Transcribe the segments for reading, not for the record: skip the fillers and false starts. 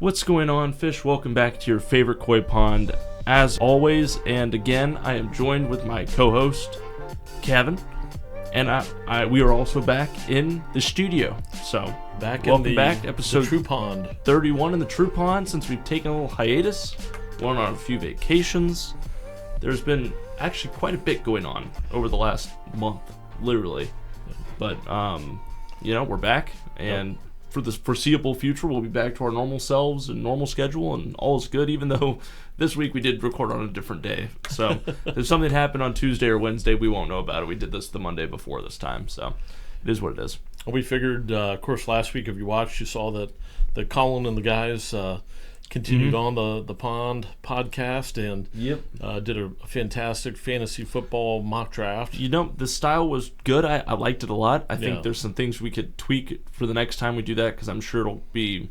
What's going on, fish? Welcome back to your favorite koi pond, as always. And again, I am joined with my co-host, Kevin, and we are also back in the studio. So, welcome back, episode the True Pond 31 in the True Pond. Since we've taken a little hiatus, went on a few vacations. There's been actually quite a bit going on over the last month, literally. But we're back, and for the foreseeable future, we'll be back to our normal selves and normal schedule, and all is good, even though this week we did record on a different day. So if something happened on Tuesday or Wednesday, we won't know about it. We did this the Monday before this time, so it is what it is. We figured, of course, last week, if you watched, you saw that Colin and the guys continued on the Pond podcast and did a fantastic fantasy football mock draft. You know, the style was good. I liked it a lot. I think there's some things we could tweak for the next time we do that, because I'm sure it'll be,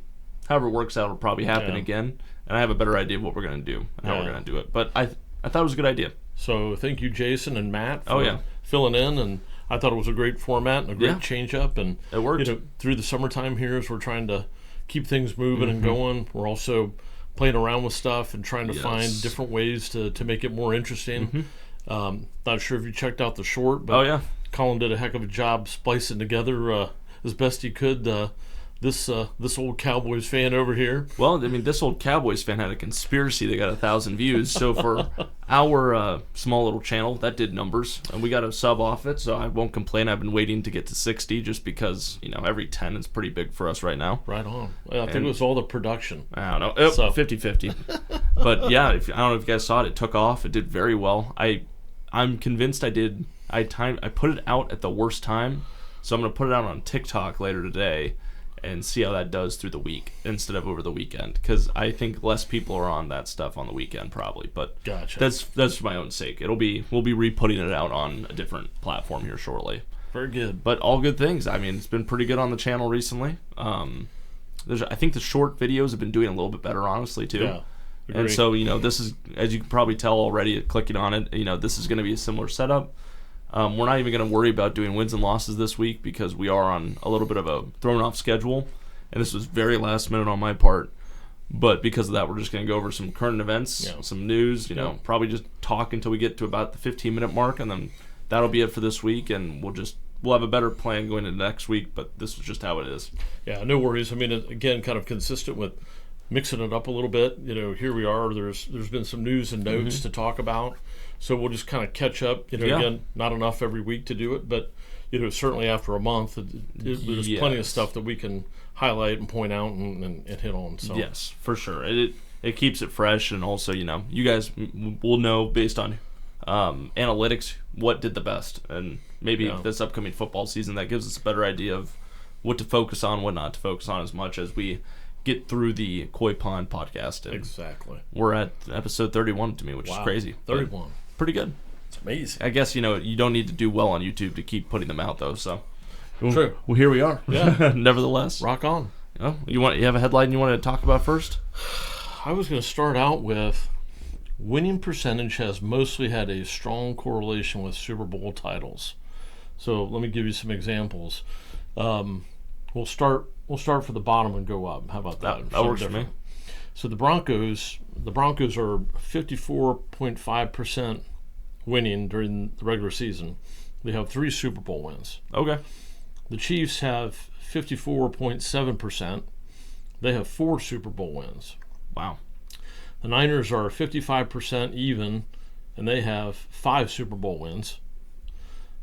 however it works out, it'll probably happen again. And I have a better idea of what we're going to do and how we're going to do it. But I thought it was a good idea. So thank you, Jason and Matt, for filling in. And I thought it was a great format and a great change-up. And it worked. Through the summertime here, as we're trying to keep things moving and going, we're also playing around with stuff and trying to find different ways to make it more interesting. Not sure if you checked out the short, but Colin did a heck of a job splicing together as best he could this old Cowboys fan over here. Well, I mean, this old Cowboys fan had a conspiracy that got 1,000 views. So for our small little channel, that did numbers, and we got a sub off it. So I won't complain. I've been waiting to get to 60 just because every 10 is pretty big for us right now. Right on. Well, I think it was all the production. I don't know. 50-50. But yeah, I don't know if you guys saw it. It took off. It did very well. I'm convinced I put it out at the worst time, so I'm gonna put it out on TikTok later today and see how that does through the week instead of over the weekend, because I think less people are on that stuff on the weekend probably. But gotcha. That's for my own sake. We'll be re-putting it out on a different platform here shortly. Very good. But all good things. I mean, it's been pretty good on the channel recently. I think the short videos have been doing a little bit better, honestly, too. Yeah. Agreed. And so this is, as you can probably tell already clicking on it, this is going to be a similar setup. We're not even going to worry about doing wins and losses this week because we are on a little bit of a thrown off schedule, and this was very last minute on my part. But because of that, we're just going to go over some current events, some news, probably just talk until we get to about the 15-minute mark, and then that'll be it for this week, and we'll have a better plan going into next week, but this is just how it is. Yeah, no worries. I mean, again, kind of consistent with mixing it up a little bit. Here we are. There's been some news and notes to talk about. So we'll just kind of catch up. Again, not enough every week to do it, but certainly after a month, there's plenty of stuff that we can highlight and point out and hit on. So yes, for sure. It keeps it fresh, and also you guys will know based on analytics what did the best, and maybe this upcoming football season that gives us a better idea of what to focus on, what not to focus on, as much as we get through the Koi Pond podcast. And exactly. We're at episode 31 to me, which is crazy. 31. Pretty good. It's amazing. I guess, you don't need to do well on YouTube to keep putting them out, though. So, true. Well, here we are. Yeah. Nevertheless. Rock on. You have a headline you want to talk about first? I was going to start out with winning percentage has mostly had a strong correlation with Super Bowl titles. So let me give you some examples. We'll start for the bottom and go up. How about that? That works for me. So the Broncos are 54.5% winning during the regular season. They have 3 Super Bowl wins. Okay. The Chiefs have 54.7%. They have 4 Super Bowl wins. Wow. The Niners are 55% even, and they have 5 Super Bowl wins.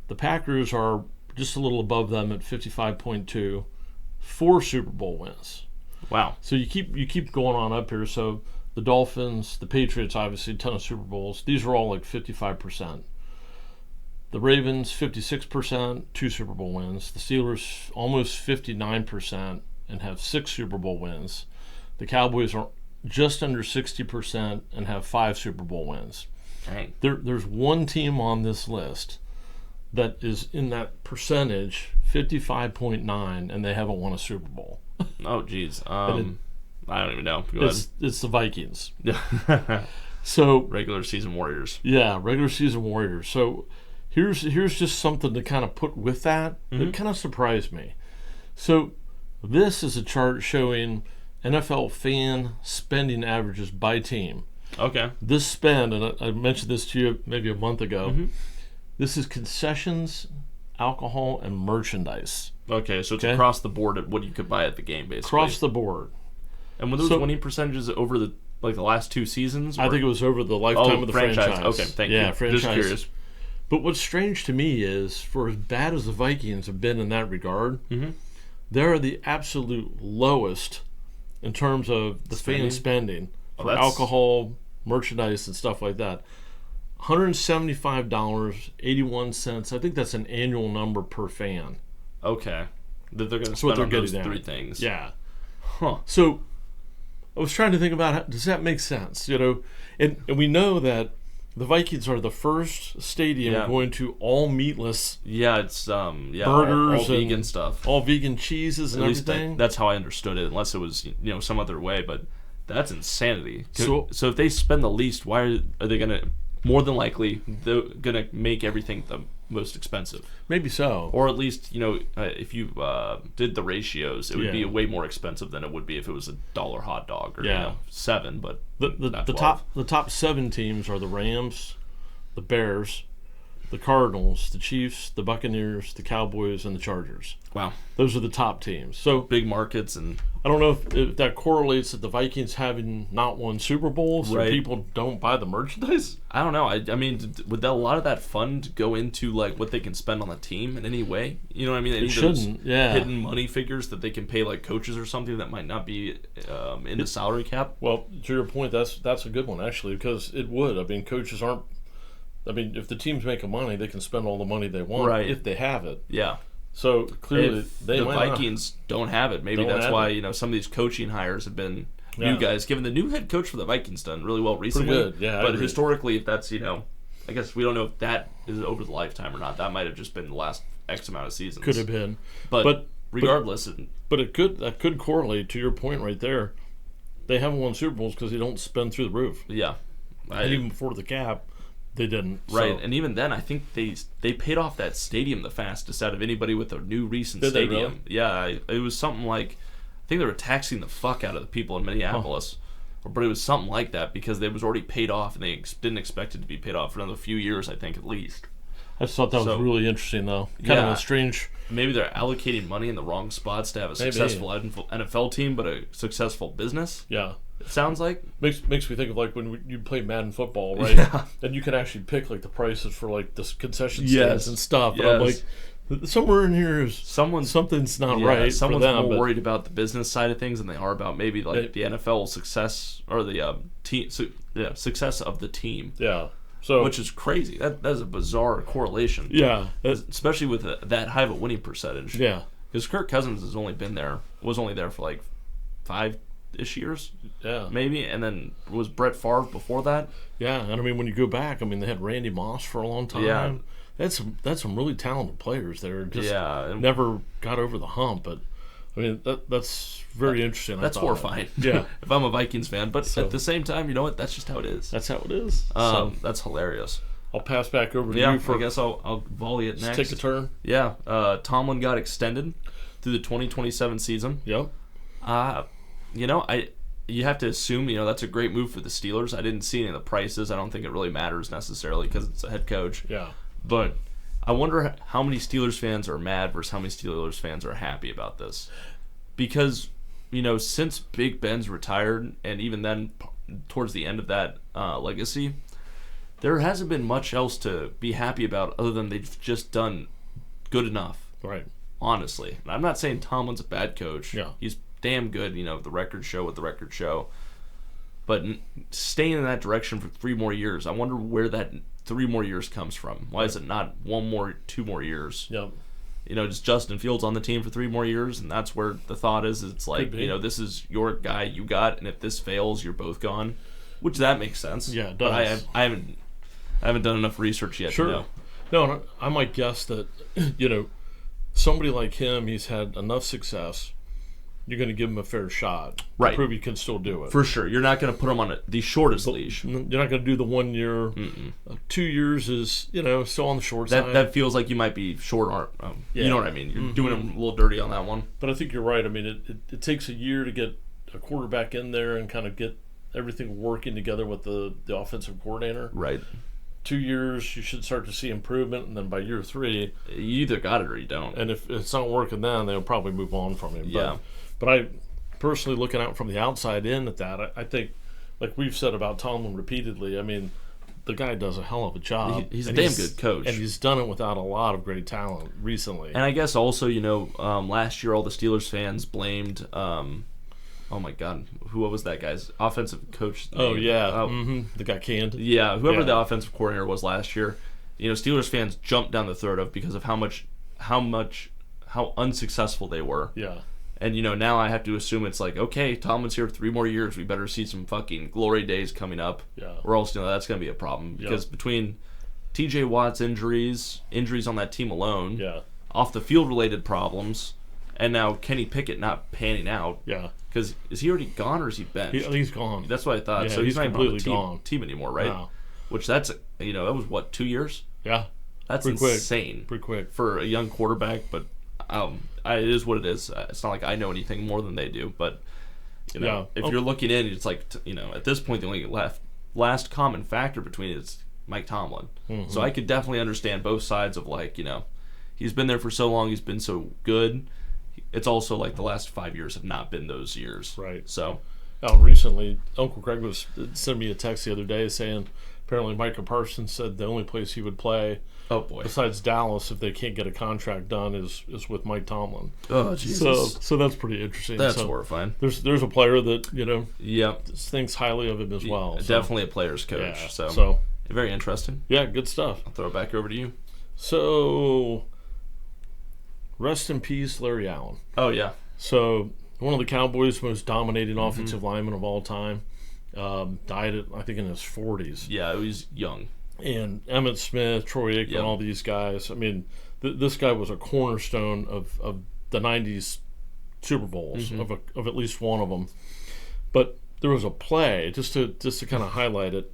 The Packers are just a little above them at 55.2, 4 Super Bowl wins. Wow. So you keep going on up here. So the Dolphins, the Patriots, obviously a ton of Super Bowls. These are all like 55%. The Ravens, 56%, 2 Super Bowl wins. The Steelers, almost 59% and have 6 Super Bowl wins. The Cowboys are just under 60% and have 5 Super Bowl wins. Dang. There's one team on this list that is in that percentage, 55.9, and they haven't won a Super Bowl. Oh, geez. I don't even know. Go ahead. It's the Vikings. So regular season warriors. Yeah, regular season warriors. So here's just something to kind of put with that. It kind of surprised me. So this is a chart showing NFL fan spending averages by team. Okay. This spend, and I mentioned this to you maybe a month ago, Mm-hmm. this is concessions, alcohol, and merchandise. Okay, so it's across the board at what you could buy at the game, basically. Across the board. And were those winning percentages over the last 2 seasons? I think it was over the lifetime of the franchise. Okay, thank you. Yeah, franchise. Just curious. But what's strange to me is, for as bad as the Vikings have been in that regard, Mm-hmm. they're the absolute lowest in terms of the fan spending for alcohol, merchandise, and stuff like that. $175.81. I think that's an annual number per fan. Okay. That they're going to spend on those 3 things. Yeah. Huh. So I was trying to think about does that make sense? And we know that the Vikings are the first stadium going to all meatless. Yeah, it's burgers, all vegan stuff, all vegan cheeses and everything. That's how I understood it, unless it was some other way. But that's insanity. So if they spend the least, why are they going to? More than likely, they're going to make everything the most expensive. Maybe so. Or at least, if you did the ratios, it would be way more expensive than it would be if it was $1 hot dog or $7. But the top 7 teams are the Rams, the Bears, the Cardinals, the Chiefs, the Buccaneers, the Cowboys, and the Chargers. Wow. Those are the top teams. So big markets. And I don't know if that correlates with the Vikings having not won Super Bowls, so people don't buy the merchandise. I don't know. I mean, would a lot of that fund go into what they can spend on the team in any way? You know what I mean? It shouldn't. Yeah. Hidden money figures that they can pay coaches or something that might not be in the salary cap. Well, to your point, that's a good one actually, because it would. I mean, coaches aren't. I mean, if the team's making money, they can spend all the money they want if they have it. Yeah. So clearly, the Vikings don't have it. Maybe that's why some of these coaching hires have been new guys. Given the new head coach for the Vikings done really well recently. Pretty good, yeah. But historically, if that's I guess we don't know if that is over the lifetime or not. That might have just been the last X amount of seasons. Could have been, but regardless, but it could correlate to your point right there. They haven't won Super Bowls because they don't spend through the roof. Yeah, and even before the cap. They didn't. Right, so. And even then, I think they paid off that stadium the fastest out of anybody with a new recent stadium. They really? Yeah, it was something like, I think they were taxing the fuck out of the people in Minneapolis, but it was something like that because it was already paid off and they didn't expect it to be paid off for another few years, I think, at least. I just thought that was really interesting, though. Kind of a strange... Maybe they're allocating money in the wrong spots to have a successful NFL team, but a successful business. Yeah. It sounds like makes me think of when you play Madden football, right? Yeah. And you can actually pick the prices for the concession stands and stuff. Yes. And I'm like, somewhere in here is something's not right. Someone's for them, more worried about the business side of things than they are about maybe the NFL success or the success of the team. Yeah. So which is crazy. That is a bizarre correlation. Yeah. Especially with that high of a winning percentage. Yeah. Because Kirk Cousins was only there for 5-ish years. Yeah. Maybe. And then was Brett Favre before that? Yeah. And I mean, when you go back, they had Randy Moss for a long time. Yeah. That's some really talented players there. Just and never got over the hump. But I mean, that's very interesting. That's horrifying. Yeah. If I'm a Vikings fan. But at the same time, you know what? That's just how it is. That's how it is. That's hilarious. I'll pass back over to you I guess I'll volley it next. Take a turn. Yeah. Tomlin got extended through the 2027 season. Yep. You have to assume, that's a great move for the Steelers. I didn't see any of the prices. I don't think it really matters necessarily because it's a head coach. Yeah. But I wonder how many Steelers fans are mad versus how many Steelers fans are happy about this. Because, since Big Ben's retired, and even then towards the end of that legacy, there hasn't been much else to be happy about other than they've just done good enough. Right. Honestly. And I'm not saying Tomlin's a bad coach. Yeah. He's damn good, the records show what the records show. But staying in that direction for 3 more years, I wonder where that 3 more years comes from. Why is it not 2 more years? Yep. Just Justin Fields on the team for 3 more years, and that's where the thought is. It's like, this is your guy you got, and if this fails, you're both gone. Which that makes sense. Yeah, it does. But I haven't done enough research yet to know. No, I might guess that, somebody like him, he's had enough success. You're going to give him a fair shot. Right. To prove you can still do it. For sure. You're not going to put him on the shortest leash. You're not going to do the 1 year. 2 years is, still on the short side. That feels like you might be short. You know what I mean? You're doing him a little dirty on that one. But I think you're right. I mean, it takes a year to get a quarterback in there and kind of get everything working together with the offensive coordinator. Right. 2 years, you should start to see improvement, and then by year 3, You either got it or you don't. and if it's not working then, they'll probably move on from him. Yeah. But I personally, looking out from the outside in at that, I think, like we've said about Tomlin repeatedly, I mean, the guy does a hell of a job. He's a damn good coach. And he's done it without a lot of great talent recently. And I guess also, last year all the Steelers fans blamed, oh my God, what was that guy's offensive coach? Oh, name? yeah. The guy canned. Yeah, whoever Yeah. the offensive coordinator was last year, Steelers fans jumped down the throat of because of how unsuccessful they were. Yeah. And, now I have to assume it's like, okay, Tomlin's here 3 more years. We better see some fucking glory days coming up. Yeah. Or else, that's going to be a problem. Because between TJ Watt's injuries on that team alone, Yeah. off the field related problems, and now Kenny Pickett not panning out. Yeah. Because is he already gone or is he benched? He's gone. That's what I thought. Yeah, So he's not even on the completely gone. team anymore, right? No. Which that was what, 2 years? Yeah. That's Pretty quick. insane. Pretty quick. For a young quarterback, but it is what it is. It's not like I know anything more than they do, but if you're looking in, it's like at this point the only last common factor between it is Mike Tomlin. Mm-hmm. So I could definitely understand both sides of he's been there for so long, he's been so good. It's also like the last 5 years have not been those years, Right. So Recently, Uncle Craig was sending me a text the other day saying apparently Micah Parsons said the only place he would play, oh boy, besides Dallas, if they can't get a contract done, is with Mike Tomlin. oh Jesus, So that's pretty interesting. that's so horrifying. There's a player that Yep, thinks highly of him as well. So, definitely a player's coach. yeah, So very interesting. yeah, good stuff. I'll throw it back over to you. So rest in peace, Larry Allen. Oh yeah, So one of the Cowboys' most dominating offensive linemen of all time, died at, I think, in his 40s. yeah, he was young. And Emmitt Smith, Troy Aikman, Yep. all these guys. I mean, this guy was a cornerstone of the 90s Super Bowls, of at least one of them. But there was a play, just to kind of highlight it.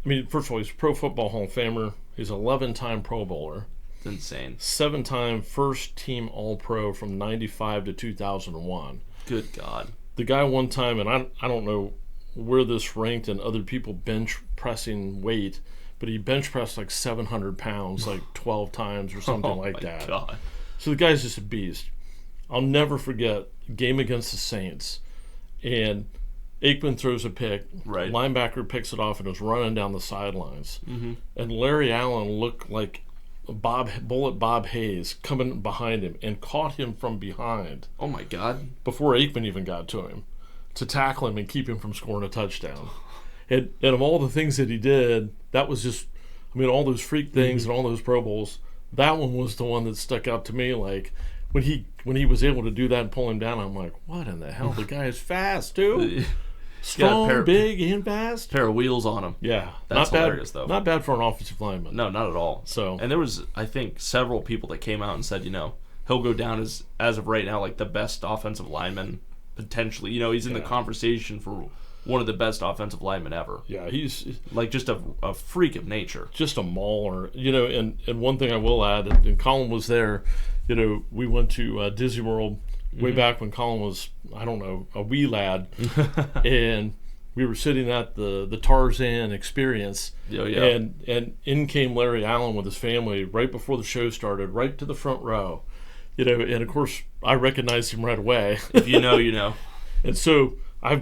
I mean, first of all, he's a Pro Football Hall of Famer. He's an 11-time Pro Bowler. It's insane. 7-time first-team All-Pro from 95 to 2001. Good God. The guy one time, and I don't know where this ranked in other people bench pressing weight, but he bench pressed like 700 pounds like 12 times or something like my that. God. So the guy's just a beast. I'll never forget game against the Saints, and Aikman throws a pick. Right. Linebacker picks it off and was running down the sidelines. Mm-hmm. And Larry Allen looked like Bob Hayes coming behind him and caught him from behind Oh my God. before Aikman even got to him to tackle him and keep him from scoring a touchdown. And of all the things that he did, that was just, I mean, all those freak things and all those Pro Bowls, that one was the one that stuck out to me. Like, when he was able to do that and pull him down, I'm like, what in the hell? The guy is fast, too. Strong, big, and fast. Pair of wheels on him. Yeah. That's not bad, hilarious, though. Not bad for an offensive lineman. No, not at all. So, And there was, I think, several people that came out and said, he'll go down as of right now, like the best offensive lineman potentially. He's in the conversation for one of the best offensive linemen ever. yeah, he's Like just a freak of nature. just a mauler, and one thing I will add, and Colin was there, we went to Disney World way back when Colin was, I don't know, a wee lad, and we were sitting at the Tarzan experience, Oh, yeah. and in came Larry Allen with his family right before the show started, right to the front row, and of course I recognized him right away. If you know, you know. And so I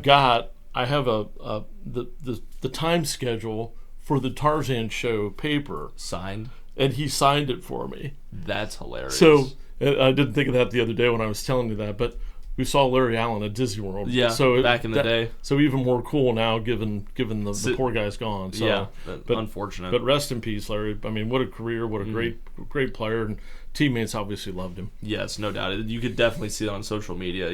have the time schedule for the Tarzan show paper, Signed. and he signed it for me. That's hilarious. So I didn't think of that the other day when I was telling you that, but we saw Larry Allen at Disney World. Yeah, so back in the day. So even more cool now, given the poor guy's gone. So, yeah, but unfortunate. But rest in peace, Larry. I mean, what a career! What a great player, and teammates obviously loved him. Yes, no doubt. You could definitely see that on social media.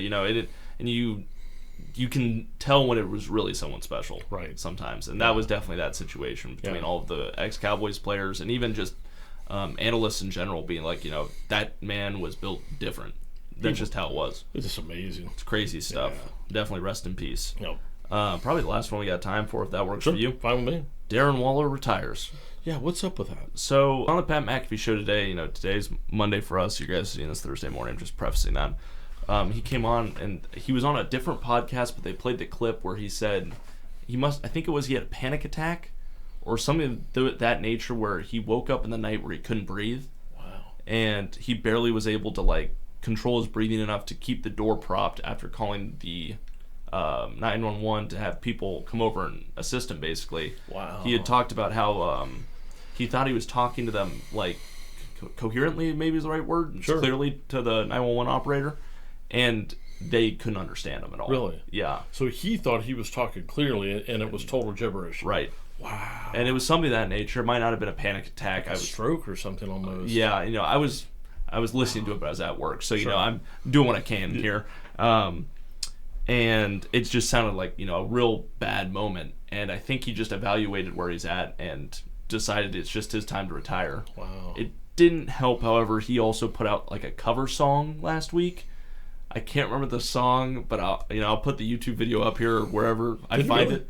And you can tell when it was really someone special. Right. Sometimes, and that was definitely that situation between all of the ex-Cowboys players and even just analysts in general being like, that man was built different. That's just how it was. It's just amazing. It's crazy stuff. Yeah. Definitely rest in peace. Yep. Probably the last one we got time for, if that works Sure. for you. Fine with me. Darren Waller retires. Yeah, what's up with that? So on the Pat McAfee show today, today's Monday for us. You guys are seeing this Thursday morning. I'm just prefacing that. He came on and he was on a different podcast, but they played the clip where he said he had a panic attack or something of that nature where he woke up in the night where he couldn't breathe. Wow. And he barely was able to like control his breathing enough to keep the door propped after calling the 911 to have people come over and assist him, basically. Wow. He had talked about how he thought he was talking to them like coherently, maybe is the right word, Sure. clearly to the 911 operator, and they couldn't understand him at all. Really? Yeah. So he thought he was talking clearly, and it was total gibberish. Right. Wow. And it was something of that nature. It might not have been a panic attack. A stroke or something almost. Yeah, I was listening to it, but I was at work, so Sure. I'm doing what I can here. And it just sounded like a real bad moment. And I think he just evaluated where he's at and decided it's just his time to retire. Wow. It didn't help, however, he also put out like a cover song last week. I can't remember the song, but I'll put the YouTube video up here or wherever I find it.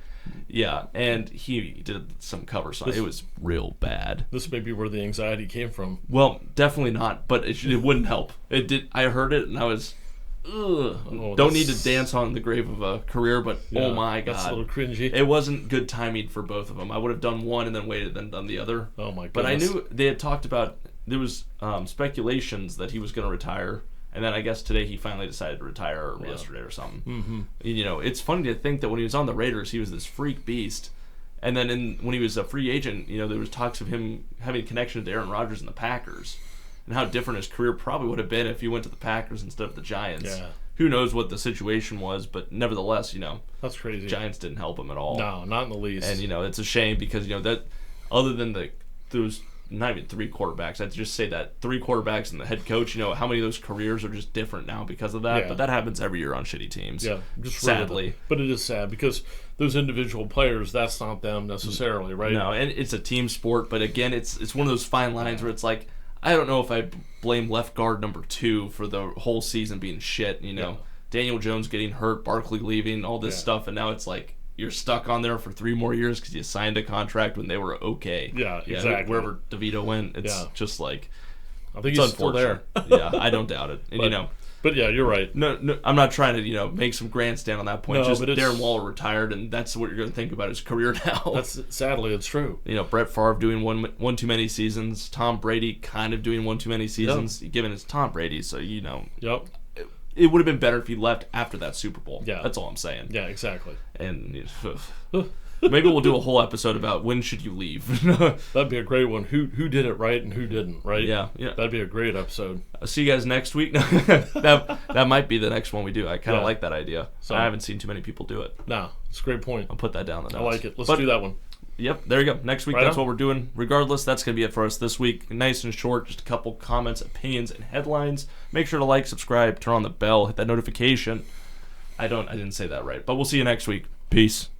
Yeah, and he did some cover song. It was real bad. This may be where the anxiety came from. Well, definitely not, but it wouldn't help. It did. I heard it and I was, ugh. Don't need to dance on the grave of a career, but oh my god, that's a little cringy. It wasn't good timing for both of them. I would have done one and then waited, then done the other. Oh my goodness. But I knew they had talked about there was speculations that he was going to retire. And then I guess today he finally decided to retire, or yesterday or something. Mm-hmm. It's funny to think that when he was on the Raiders, he was this freak beast. And then when he was a free agent, there was talks of him having a connection to Aaron Rodgers and the Packers. And how different his career probably would have been if he went to the Packers instead of the Giants. Yeah. Who knows what the situation was, but nevertheless, That's crazy. Giants didn't help him at all. No, not in the least. And, it's a shame because, that other than those not even three quarterbacks. I'd just say that three quarterbacks and the head coach, how many of those careers are just different now because of that. Yeah. But that happens every year on shitty teams. Yeah, just sadly. But it is sad because those individual players, that's not them necessarily, right? No, and it's a team sport. But again, it's one of those fine lines where it's like, I don't know if I blame left guard number 2 for the whole season being shit. Daniel Jones getting hurt, Barkley leaving, all this stuff, and now it's like, you're stuck on there for 3 more years because you signed a contract when they were okay. Yeah, exactly. Wherever DeVito went, it's just like, I think he's still there. Yeah, I don't doubt it. And but yeah, you're right. No, I'm not trying to make some grandstand on that point. No, just but Darren Waller retired, and that's what you're going to think about his career now. That's sadly, it's true. Brett Favre doing one too many seasons. Tom Brady kind of doing one too many seasons. Given it's Tom Brady, so Yep. It would have been better if he left after that Super Bowl. Yeah. That's all I'm saying. Yeah, exactly. And maybe we'll do a whole episode about when should you leave. That'd be a great one. Who did it right and who didn't, right? Yeah. That'd be a great episode. I'll see you guys next week. that might be the next one we do. I kind of like that idea. So, I haven't seen too many people do it. No, it's a great point. I'll put that down the notes. I like it. Let's do that one. Yep, there you go. Next week, Right that's on. what we're doing. Regardless, that's going to be it for us this week. Nice and short, just a couple comments, opinions, and headlines. Make sure to like, subscribe, turn on the bell, hit that notification. I didn't say that right, but we'll see you next week. Peace.